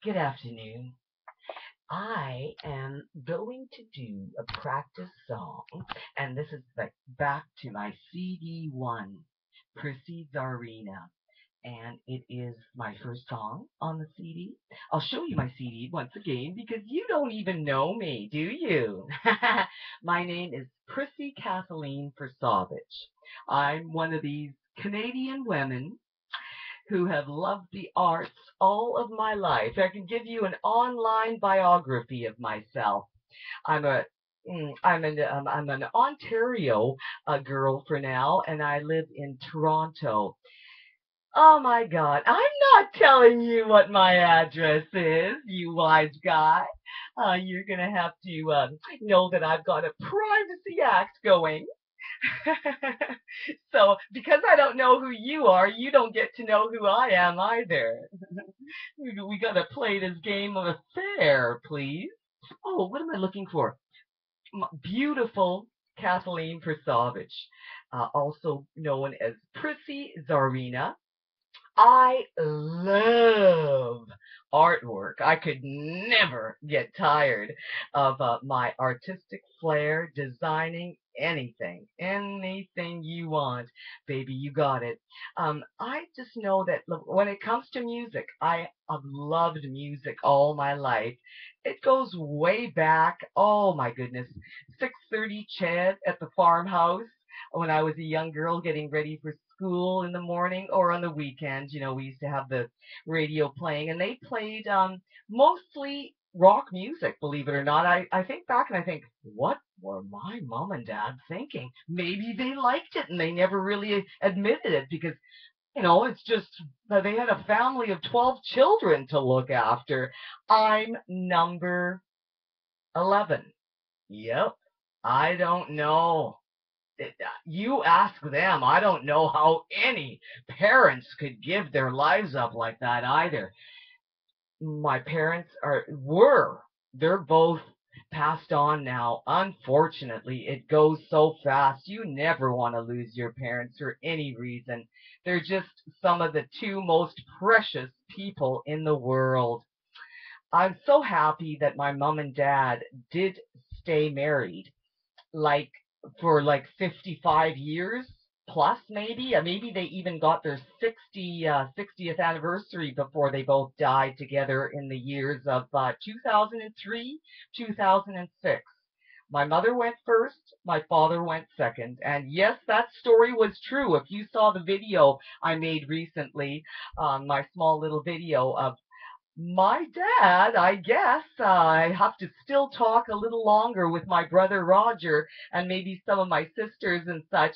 Good afternoon. I am going to do a practice song, and this is back to my CD1, Prissy Arena, and it is my first song on the CD. I'll show you my CD once again because you don't even know me, do you? My name is Prissy Kathleen FERSOVITCH. I'm one of these Canadian women who have loved the arts all of my life. I can give you an online biography of myself. I'm a I'm an Ontario girl for now, and I live in Toronto. Oh my God, I'm not telling you what my address is, you wise guy. You're gonna have to know that I've got a Privacy Act going. So, because I don't know who you are, you don't get to know who I am either. We gotta play this game of fair, please. Oh, what am I looking for? Beautiful Kathleen FERSOVITCH, also known as Prissy Czarina. I love artwork. I could never get tired of my artistic flair, designing anything you want, baby, you got it. I just know that when it comes to music, I have loved music all my life. It goes way back. Oh my goodness, 6:30 Chad at the farmhouse when I was a young girl getting ready for school in the morning or on the weekends. You know, we used to have the radio playing, and they played mostly rock music, believe it or not. I think back and I think, what were my mom and dad thinking? Maybe they liked it and they never really admitted it because, it's just that they had a family of 12 children to look after. I'm number 11. Yep. I don't know. You ask them. I don't know how any parents could give their lives up like that either. My parents they're both passed on now. Unfortunately, it goes so fast. You never want to lose your parents for any reason. They're just some of the two most precious people in the world. I'm so happy that my mom and dad did stay married, like for like 55 years plus, maybe. Maybe they even got their 60th anniversary before they both died together in the years of 2003, 2006. My mother went first, my father went second. And yes, that story was true. If you saw the video I made recently, my small little video of my dad, I guess I have to still talk a little longer with my brother Roger and maybe some of my sisters and such,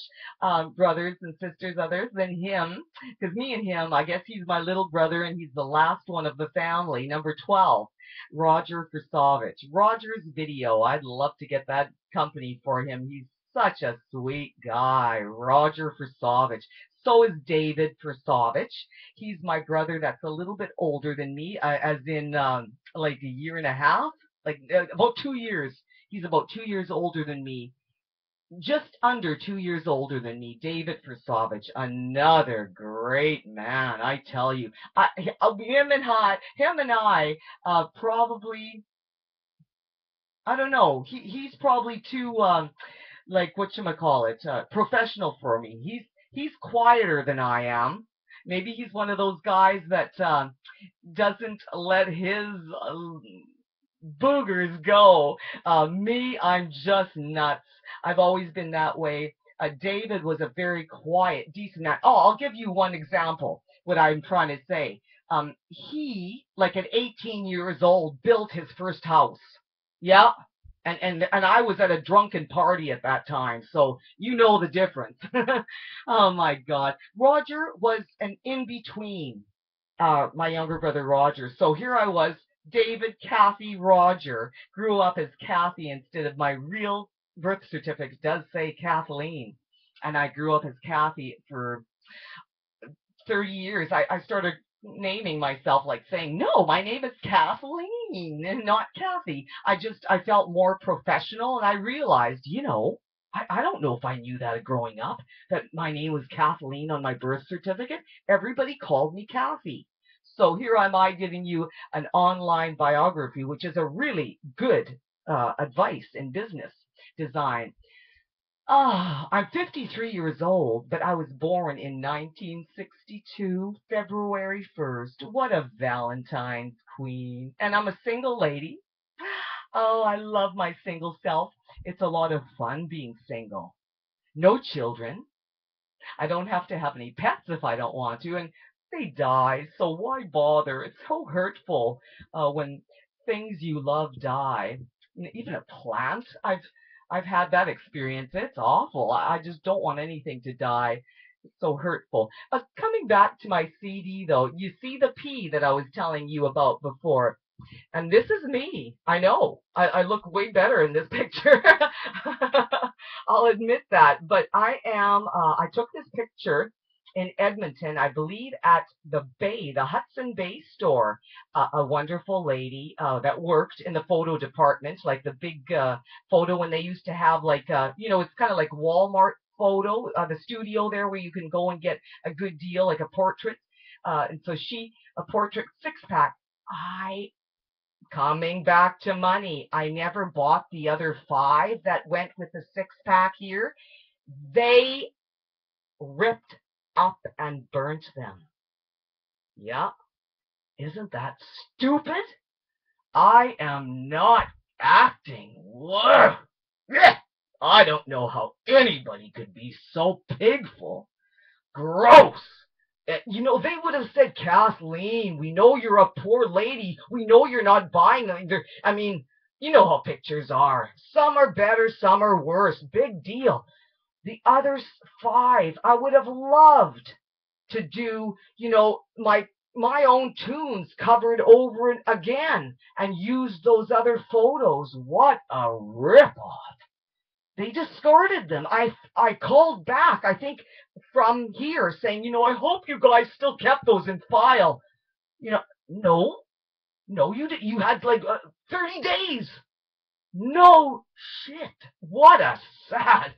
brothers and sisters others than him. Because me and him, I guess he's my little brother and he's the last one of the family, number 12, Roger FERSOVITCH. Roger's video, I'd love to get that company for him. He's such a sweet guy, Roger FERSOVITCH. So is David FERSOVITCH. He's my brother that's a little bit older than me, as in like a year and a half, like about 2 years. He's about 2 years older than me, just under 2 years older than me. David FERSOVITCH, another great man, I tell you. Him and I probably, I don't know. He's probably too like whatchamacallit, professional for me. He's quieter than I am. Maybe he's one of those guys that doesn't let his boogers go. Me, I'm just nuts. I've always been that way. David was a very quiet, decent man. Oh, I'll give you one example, what I'm trying to say. He, like at 18 years old, built his first house. Yeah, and I was at a drunken party at that time, so you know the difference. Oh my God, Roger was an in-between. My younger brother Roger. So here I was, David Kathy Roger, grew up as Kathy instead of my real birth certificate does say Kathleen, and I grew up as Kathy for 30 years. I started naming myself, like saying, no, my name is Kathleen and not Kathy. I felt more professional, and I realized, I don't know if I knew that growing up, that my name was Kathleen on my birth certificate. Everybody called me Kathy. So here am I giving you an online biography, which is a really good advice in business design. I'm 53 years old, but I was born in 1962, February 1st. What a Valentine's queen. And I'm a single lady. Oh, I love my single self. It's a lot of fun being single. No children. I don't have to have any pets if I don't want to, and they die, so why bother? It's so hurtful when things you love die. Even a plant, I've had that experience. It's awful. I just don't want anything to die. It's so hurtful. Coming back to my CD, though, you see the P that I was telling you about before. And this is me. I know. I look way better in this picture. I'll admit that. But I took this picture in Edmonton, I believe at the Bay, the Hudson Bay store. A wonderful lady that worked in the photo department, like the big photo when they used to have like, it's kind of like Walmart photo, the studio there where you can go and get a good deal, like a portrait. And so a portrait 6-pack. Coming back to money, I never bought the other 5 that went with the 6-pack here. They ripped up and burnt them. Yeah, isn't that stupid? I am not acting. I don't know how anybody could be so pigful. Gross. They would have said, Kathleen, we know you're a poor lady. We know you're not buying them. I mean, you know how pictures are. Some are better, some are worse. Big deal. The other 5, I would have loved to do, my own tunes covered over again and use those other photos. What a ripoff. They discarded them. I called back, I think, from here saying, I hope you guys still kept those in file. No, you had like 30 days. No shit. What a sad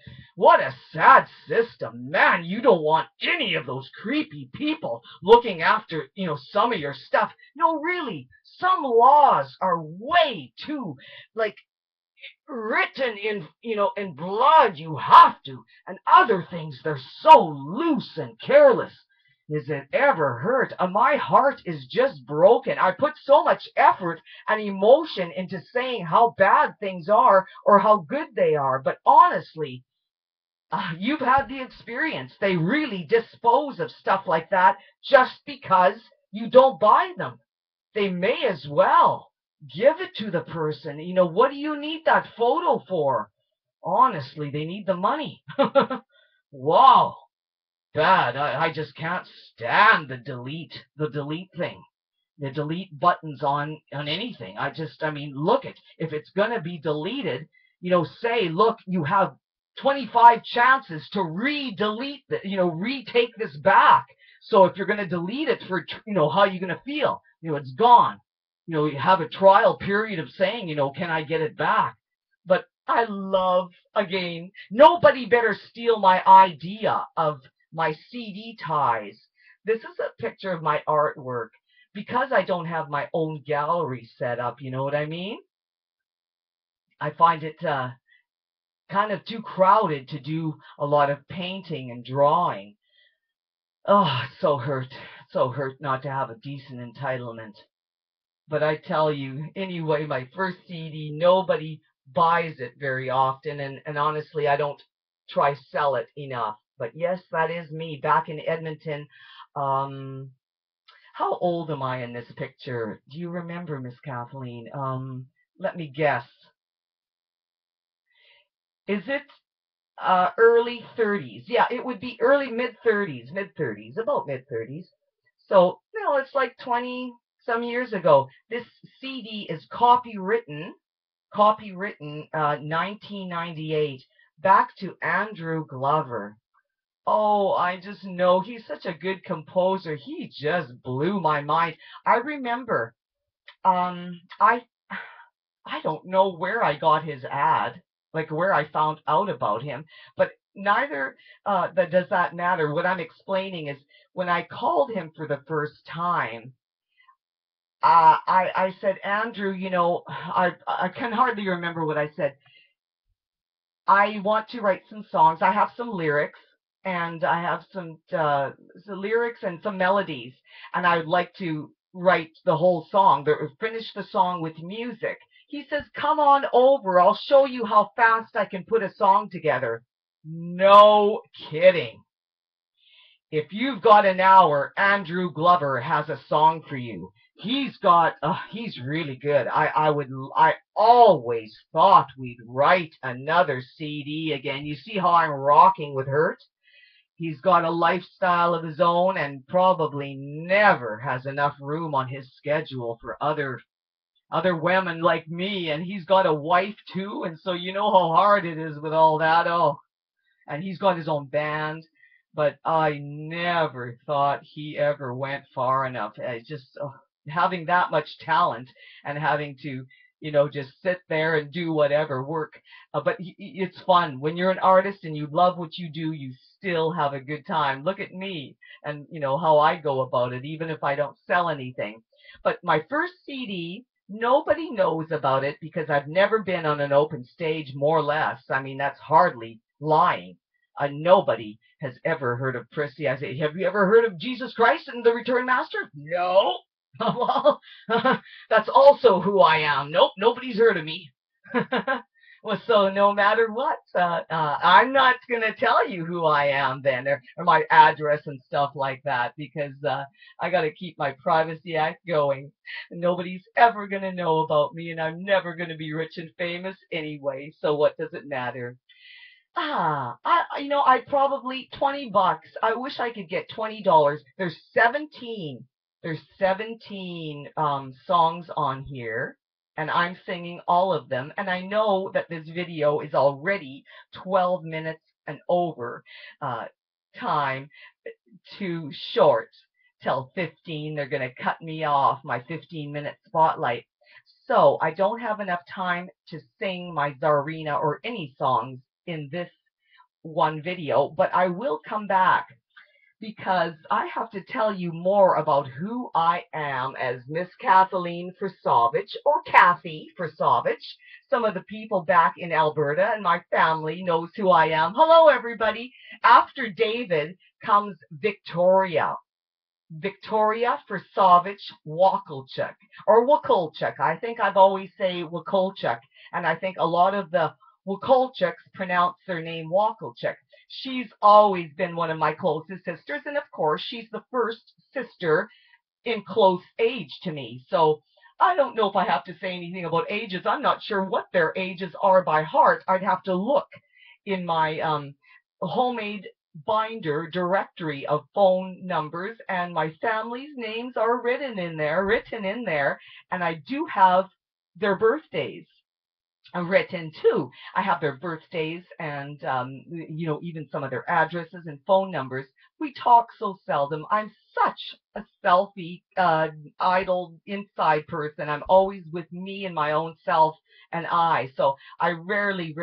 system. Man, you don't want any of those creepy people looking after, some of your stuff. No, really, some laws are way too, like, written in blood. You have to, and other things, they're so loose and careless. Is it ever hurt? My heart is just broken. I put so much effort and emotion into saying how bad things are or how good they are, but honestly, you've had the experience. They really dispose of stuff like that just because you don't buy them. They may as well give it to the person. What do you need that photo for? Honestly, they need the money. Wow. Bad. I just can't stand the delete thing. The delete buttons on anything. Look it. If it's going to be deleted, say, look, you have 25 chances to re-delete retake this back. So if you're going to delete it for, how are you going to feel? It's gone. You have a trial period of saying, can I get it back? But I love, again, nobody better steal my idea of my CD ties. This is a picture of my artwork. Because I don't have my own gallery set up, you know what I mean? I find it kind of too crowded to do a lot of painting and drawing. Oh, it's so hurt not to have a decent entitlement. But I tell you, anyway, my first CD, nobody buys it very often, and honestly, I don't try sell it enough. But yes, that is me back in Edmonton. How old am I in this picture? Do you remember, Miss Kathleen? Let me guess. Is it early 30s? Yeah, it would be early mid-30s, about mid-30s. So, it's like 20 some years ago. This CD is copywritten 1998, back to Andrew Glover. Oh, I just know he's such a good composer. He just blew my mind. I remember, I don't know where I got his ad, like where I found out about him, but neither does that matter. What I'm explaining is when I called him for the first time, I said, Andrew, you know, I can hardly remember what I said. I want to write some songs. I have some lyrics, and I have some lyrics and some melodies, and I would like to write the whole song, finish the song with music. He says, come on over. I'll show you how fast I can put a song together. No kidding. If you've got an hour, Andrew Glover has a song for you. He's really good. I always thought we'd write another CD again. You see how I'm rocking with Hurt? He's got a lifestyle of his own and probably never has enough room on his schedule for other women like me. And he's got a wife too, and so you know how hard it is with all that. Oh, and he's got his own band, but I never thought he ever went far enough. I just having that much talent and having to, you know, just sit there and do whatever work. But it's fun when you're an artist and you love what you do. You still have a good time. Look at me and you know how I go about it, even if I don't sell anything. But my first CD. Nobody knows about it because I've never been on an open stage, more or less. I mean, that's hardly lying. Nobody has ever heard of Prissy. I say, have you ever heard of Jesus Christ and the Return Master? No. Well, that's also who I am. Nope, nobody's heard of me. Well, so no matter what, I'm not going to tell you who I am then, or my address and stuff like that, because I got to keep my Privacy Act going. Nobody's ever going to know about me, and I'm never going to be rich and famous anyway, so what does it matter? You know, I probably $20. I wish I could get $20. There's 17 songs on here, and I'm singing all of them. And I know that this video is already 12 minutes and over time, too short. Till 15, they're going to cut me off my 15-minute spotlight. So I don't have enough time to sing my Tsarina or any songs in this one video, but I will come back because I have to tell you more about who I am as Miss Kathleen FERSOVITCH, or Kathy FERSOVITCH. Some of the people back in Alberta and my family knows who I am. Hello, everybody. After David comes Victoria. Victoria FERSOVITCH-Wakulchuk, or Wakulchuk. I think I've always say Wakulchuk, and I think a lot of the Wakulchuks pronounce their name Wakulchuk. She's always been one of my closest sisters, and of course, she's the first sister in close age to me. So I don't know if I have to say anything about ages. I'm not sure what their ages are by heart. I'd have to look in my homemade binder directory of phone numbers, and my family's names are written in there, and I do have their birthdays written too. I have their birthdays and you know, even some of their addresses and phone numbers. We talk so seldom. I'm such a selfie idle inside person. I'm always with me and my own self and I, so I rarely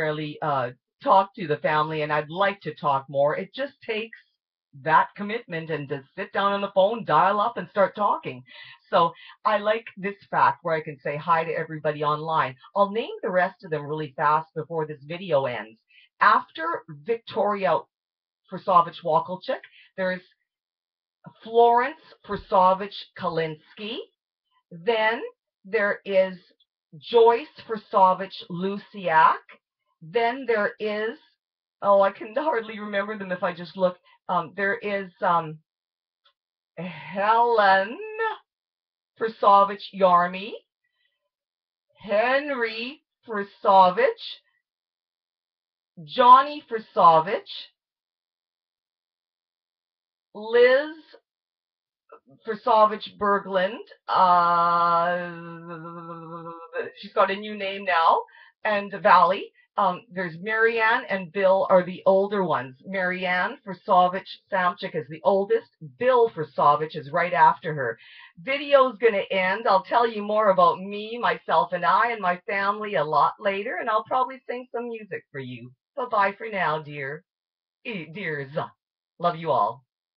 talk to the family, and I'd like to talk more. It just takes that commitment and to sit down on the phone, dial up, and start talking. So I like this fact where I can say hi to everybody online. I'll name the rest of them really fast before this video ends. After Victoria FERSOVITCH-Wakulchuk, there's Florence FERSOVITCH-Kalinski. Then there is Joyce FERSOVITCH-Luciak. Then there is, oh, I can hardly remember them if I just look. There is Helen FERSOVITCH-Yarmy, Henry FERSOVITCH, Johnny FERSOVITCH, Liz FERSOVITCH-Berglund. She's got a new name now, and Valley. There's Marianne and Bill are the older ones. Marianne FERSOVITCH-Samchuk is the oldest. Bill FERSOVITCH is right after her. Video's going to end. I'll tell you more about me, myself, and I, and my family a lot later, and I'll probably sing some music for you. Bye-bye for now, dears. Love you all.